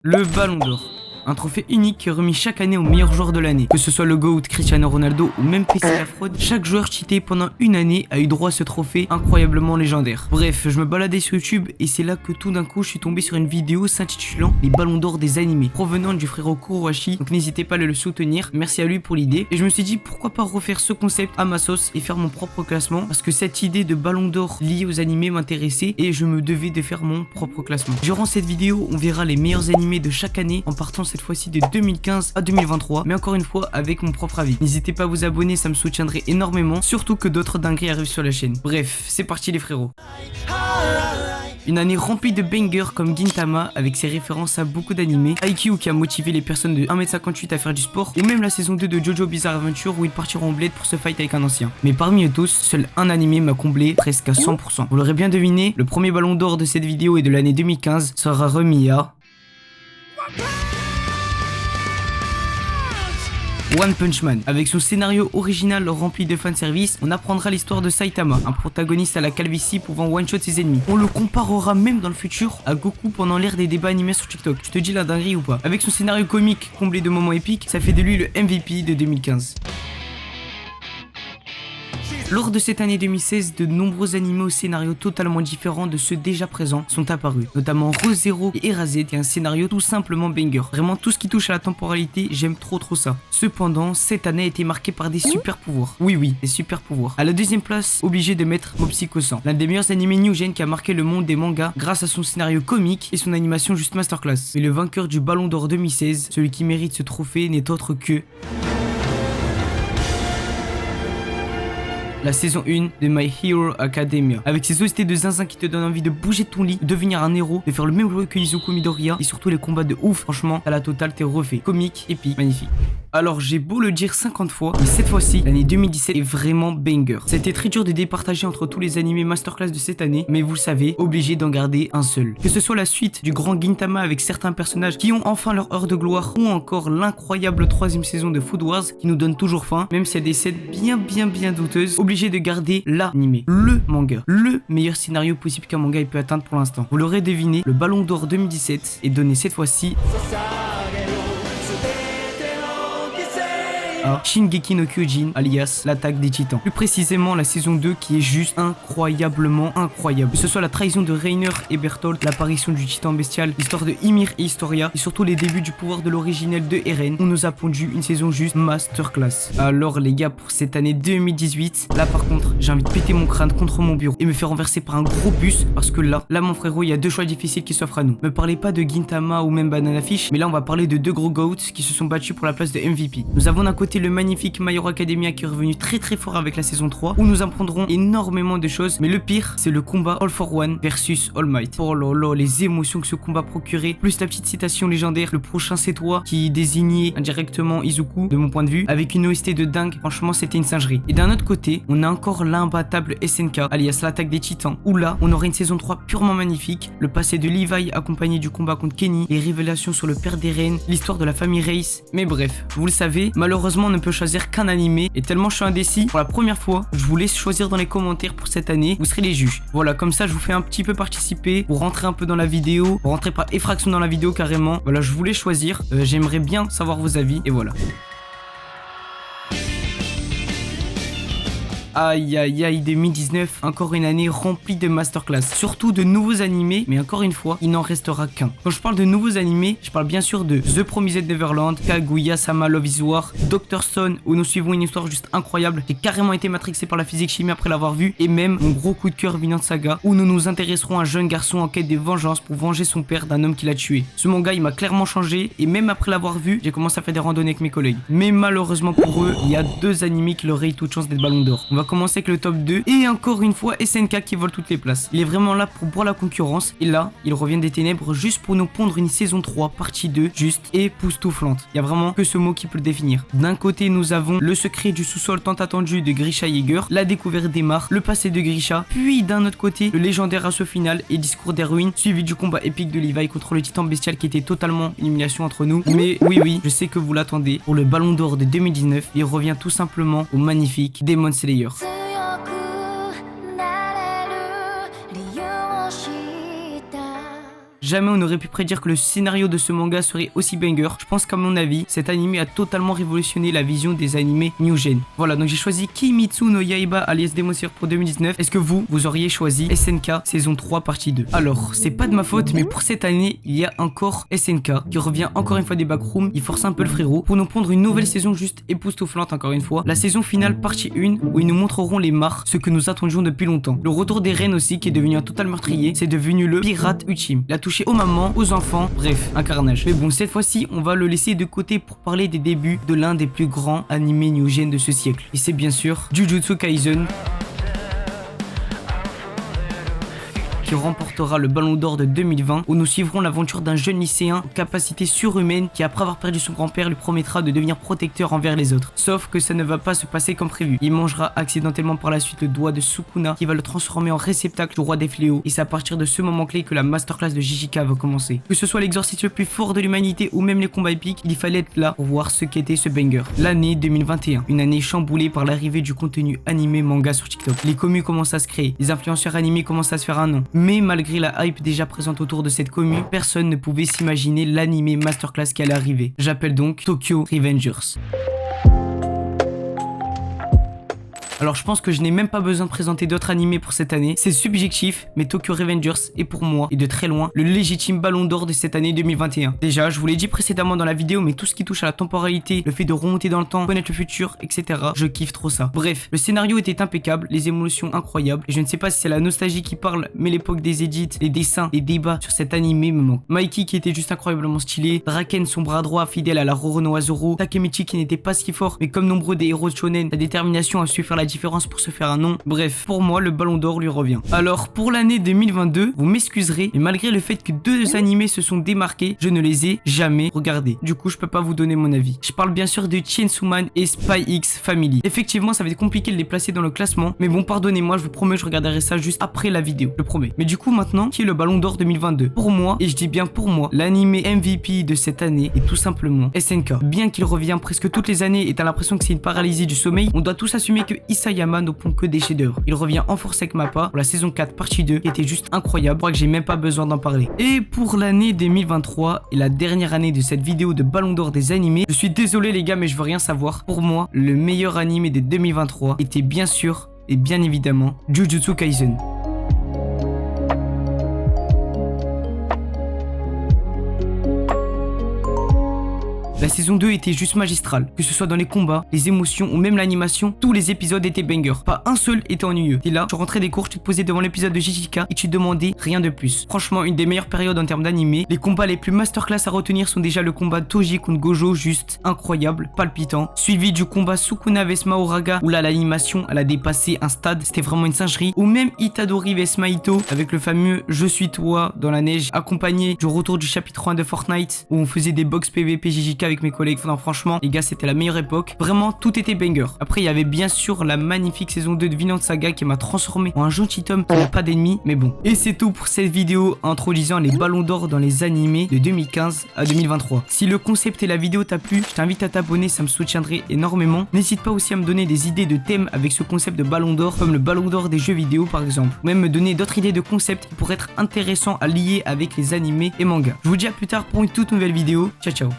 Le Ballon d'Or. Un trophée unique qui est remis chaque année au meilleur joueur de l'année. Que ce soit le GOAT, Cristiano Ronaldo ou même PC la fraude, chaque joueur cheaté pendant une année a eu droit à ce trophée incroyablement légendaire. Bref, je me baladais sur YouTube et c'est là que tout d'un coup je suis tombé sur une vidéo s'intitulant Les Ballons d'Or des animés, provenant du frérot Kurohashi, donc n'hésitez pas à le soutenir, merci à lui pour l'idée. Et je me suis dit pourquoi pas refaire ce concept à ma sauce et faire mon propre classement, parce que cette idée de Ballon d'Or liée aux animés m'intéressait et je me devais de faire mon propre classement. Durant cette vidéo, on verra les meilleurs animés de chaque année en partant cette fois-ci de 2015 à 2023, mais encore une fois avec mon propre avis. N'hésitez pas à vous abonner, ça me soutiendrait énormément, surtout que d'autres dingueries arrivent sur la chaîne. Bref, c'est parti les frérots. Une année remplie de bangers comme Gintama avec ses références à beaucoup d'animés, Haikyuu qui a motivé les personnes de 1m58 à faire du sport, ou même la saison 2 de Jojo Bizarre Adventure où ils partiront en bled pour se fight avec un ancien. Mais parmi eux tous, seul un animé m'a comblé presque à 100%. Vous l'aurez bien deviné, le premier ballon d'or de cette vidéo et de l'année 2015 sera remis à One Punch Man. Avec son scénario original rempli de fanservice, on apprendra l'histoire de Saitama, un protagoniste à la calvitie pouvant one-shot ses ennemis. On le comparera même dans le futur à Goku pendant l'ère des débats animés sur TikTok. Tu te dis la dinguerie ou pas? Avec son scénario comique comblé de moments épiques, ça fait de lui le MVP de 2015. Lors de cette année 2016, de nombreux animés au scénario totalement différents de ceux déjà présents sont apparus, notamment Re:Zero et Erased qui est un scénario tout simplement banger. Vraiment tout ce qui touche à la temporalité, j'aime trop ça. Cependant, cette année a été marquée par des super pouvoirs. Oui, des super pouvoirs. À la deuxième place, obligé de mettre Mob Psycho 100, l'un des meilleurs animés new gen qui a marqué le monde des mangas grâce à son scénario comique et son animation juste masterclass. Mais le vainqueur du Ballon d'Or 2016, celui qui mérite ce trophée n'est autre que la saison 1 de My Hero Academia. Avec ses OST de zinzin qui te donnent envie de bouger de ton lit, de devenir un héros, de faire le même bruit que Izuku Midoriya et surtout les combats de ouf. Franchement, à la totale, t'es refait. Comique, épique, magnifique. Alors j'ai beau le dire 50 fois, mais cette fois-ci, l'année 2017 est vraiment banger. Ça a été très dur de départager entre tous les animés masterclass de cette année, mais vous le savez, obligé d'en garder un seul. Que ce soit la suite du grand Gintama avec certains personnages qui ont enfin leur heure de gloire, ou encore l'incroyable 3ème saison de Food Wars qui nous donne toujours faim, même s'il y a des scènes bien douteuses, obligé de garder l'animé, le manga, le meilleur scénario possible qu'un manga peut atteindre pour l'instant. Vous l'aurez deviné, le Ballon d'Or 2017 est donné cette fois-ci à Shingeki no Kyojin, alias l'attaque des titans. Plus précisément la saison 2 qui est juste incroyablement incroyable. Que ce soit la trahison de Reiner et Bertholdt, l'apparition du titan bestial, l'histoire de Ymir et Historia, et surtout les débuts du pouvoir de l'originel de Eren, on nous a pondu une saison juste masterclass. Alors les gars, pour cette année 2018, là par contre, j'ai envie de péter mon crâne contre mon bureau et me faire renverser par un gros bus, parce que là mon frérot, il y a deux choix difficiles qui s'offrent à nous. Me parlez pas de Gintama ou même Banana Fish, mais là on va parler de deux gros GOATs qui se sont battus pour la place de MVP. Nous avons d'un côté le magnifique My Hero Academia qui est revenu très fort avec la saison 3 où nous apprendrons énormément de choses, mais le pire c'est le combat All for One versus All Might. Oh là, les émotions que ce combat procurait, plus la petite citation légendaire, le prochain c'est toi, qui désignait indirectement Izuku de mon point de vue, avec une OST de dingue. Franchement c'était une singerie. Et d'un autre côté on a encore l'imbattable SNK alias l'attaque des titans, où là on aurait une saison 3 purement magnifique, le passé de Levi accompagné du combat contre Kenny, les révélations sur le père d'Eren, l'histoire de la famille Race. Mais bref, vous le savez, malheureusement on ne peut choisir qu'un animé, et tellement je suis indécis, pour la première fois je vous laisse choisir dans les commentaires pour cette année, vous serez les juges. Voilà, comme ça je vous fais un petit peu participer, pour rentrer un peu dans la vidéo, pour rentrer par effraction dans la vidéo carrément. Voilà, je voulais choisir, j'aimerais bien savoir vos avis, et voilà. Aïe 2019, encore une année remplie de masterclass, surtout de nouveaux animés, mais encore une fois, il n'en restera qu'un. Quand je parle de nouveaux animés, je parle bien sûr de The Promised Neverland, Kaguya-sama Love is War, Dr. Stone, où nous suivons une histoire juste incroyable. J'ai carrément été matrixé par la physique-chimie après l'avoir vu, et même mon gros coup de cœur Vinland Saga, où nous nous intéresserons à un jeune garçon en quête de vengeance pour venger son père d'un homme qui l'a tué. Ce manga, il m'a clairement changé, et même après l'avoir vu, j'ai commencé à faire des randonnées avec mes collègues. Mais malheureusement pour eux, il y a deux animés qui leur aient toute chance d'être Ballon d'Or. On va commencer avec le top 2 et encore une fois SNK qui vole toutes les places. Il est vraiment là pour boire la concurrence et là il revient des ténèbres juste pour nous pondre une saison 3 partie 2 juste époustouflante. Il y a vraiment que ce mot qui peut le définir. D'un côté nous avons le secret du sous-sol tant attendu de Grisha Yeager, la découverte d'Emar, le passé de Grisha, puis d'un autre côté le légendaire assaut final et discours d'Erwin suivi du combat épique de Levi contre le titan bestial qui était totalement une humiliation entre nous. Mais oui, je sais que vous l'attendez, pour le Ballon d'Or de 2019 il revient tout simplement au magnifique Demon Slayer. Jamais on aurait pu prédire que le scénario de ce manga serait aussi banger. Je pense qu'à mon avis, cet animé a totalement révolutionné la vision des animés New Gen. Voilà, donc j'ai choisi Kimetsu no Yaiba alias Demon Slayer pour 2019. Est-ce que vous auriez choisi SNK saison 3 partie 2? Alors, c'est pas de ma faute, mais pour cette année, il y a encore SNK qui revient encore une fois des backrooms. Il force un peu le frérot pour nous pondre une nouvelle saison juste époustouflante encore une fois. La saison finale partie 1 où ils nous montreront les marques, ce que nous attendions depuis longtemps. Le retour des reines aussi qui est devenu un total meurtrier. C'est devenu le pirate Uchim. Il a touché aux mamans, aux enfants, bref, un carnage. Mais bon, cette fois-ci, on va le laisser de côté pour parler des débuts de l'un des plus grands animés New Gen de ce siècle. Et c'est bien sûr Jujutsu Kaisen, qui remportera le Ballon d'Or de 2020, où nous suivrons l'aventure d'un jeune lycéen aux capacités surhumaines qui, après avoir perdu son grand-père, lui promettra de devenir protecteur envers les autres. Sauf que ça ne va pas se passer comme prévu. Il mangera accidentellement par la suite le doigt de Sukuna qui va le transformer en réceptacle du roi des fléaux, et c'est à partir de ce moment clé que la masterclass de Jijika va commencer. Que ce soit l'exorcisme le plus fort de l'humanité ou même les combats épiques, il fallait être là pour voir ce qu'était ce banger. L'année 2021, une année chamboulée par l'arrivée du contenu animé manga sur TikTok. Les commus commencent à se créer, les influenceurs animés commencent à se faire un nom. Mais malgré la hype déjà présente autour de cette commu, personne ne pouvait s'imaginer l'animé masterclass qui allait arriver. J'appelle donc Tokyo Revengers. Alors je pense que je n'ai même pas besoin de présenter d'autres animés pour cette année. C'est subjectif, mais Tokyo Revengers est pour moi, et de très loin, le légitime ballon d'or de cette année 2021. Déjà, je vous l'ai dit précédemment dans la vidéo, mais tout ce qui touche à la temporalité, le fait de remonter dans le temps, connaître le futur, etc. Je kiffe trop ça. Bref, le scénario était impeccable, les émotions incroyables, et je ne sais pas si c'est la nostalgie qui parle, mais l'époque des edits, les dessins, les débats sur cet animé me manquent. Mikey qui était juste incroyablement stylé, Draken son bras droit fidèle à la Roronoa Zoro, Takemichi qui n'était pas si fort, mais comme nombreux des héros de shonen, la détermination à su faire la différence pour se faire un nom. Bref, pour moi, le ballon d'or lui revient. Alors, pour l'année 2022, vous m'excuserez, mais malgré le fait que deux animés se sont démarqués, je ne les ai jamais regardés. Du coup, je peux pas vous donner mon avis. Je parle bien sûr de Chainsaw Man et Spy X Family. Effectivement, ça va être compliqué de les placer dans le classement, mais bon, pardonnez-moi, je vous promets, je regarderai ça juste après la vidéo, je le promets. Mais du coup, maintenant, qui est le ballon d'or 2022? Pour moi, et je dis bien pour moi, l'animé MVP de cette année est tout simplement SNK. Bien qu'il revient presque toutes les années et t'as l'impression que c'est une paralysie du sommeil, on doit tous assumer que Isayama ne pond que des chefs-d'œuvre. Il revient en force avec Mappa pour la saison 4 partie 2 qui était juste incroyable. Je crois que j'ai même pas besoin d'en parler. Et pour l'année 2023 et la dernière année de cette vidéo de ballon d'or des animés, je suis désolé les gars mais je veux rien savoir. Pour moi, le meilleur animé de 2023 était bien sûr et bien évidemment Jujutsu Kaisen. La saison 2 était juste magistrale, que ce soit dans les combats, les émotions ou même l'animation, tous les épisodes étaient bangers. Pas un seul était ennuyeux. T'es là, tu rentrais des cours, tu te posais devant l'épisode de Jijika et tu te demandais rien de plus. Franchement, une des meilleures périodes en termes d'animé. Les combats les plus masterclass à retenir sont déjà le combat Toji contre Gojo, juste incroyable, palpitant. Suivi du combat Sukuna vs Mahoraga, où là l'animation elle a dépassé un stade, c'était vraiment une singerie. Ou même Itadori vs Mahito, avec le fameux Je suis toi dans la neige, accompagné du retour du chapitre 1 de Fortnite, où on faisait des box PVP Jijika avec mes collègues. Non, franchement, les gars, c'était la meilleure époque. Vraiment, tout était banger. Après, il y avait bien sûr la magnifique saison 2 de Vinland Saga qui m'a transformé en un gentilhomme qui n'a pas d'ennemis, mais bon. Et c'est tout pour cette vidéo introduisant les ballons d'or dans les animés de 2015 à 2023. Si le concept et la vidéo t'a plu, je t'invite à t'abonner, ça me soutiendrait énormément. N'hésite pas aussi à me donner des idées de thèmes avec ce concept de ballon d'or, comme le ballon d'or des jeux vidéo par exemple. Ou même me donner d'autres idées de concepts qui pourraient être intéressants à lier avec les animés et mangas. Je vous dis à plus tard pour une toute nouvelle vidéo. Ciao ciao.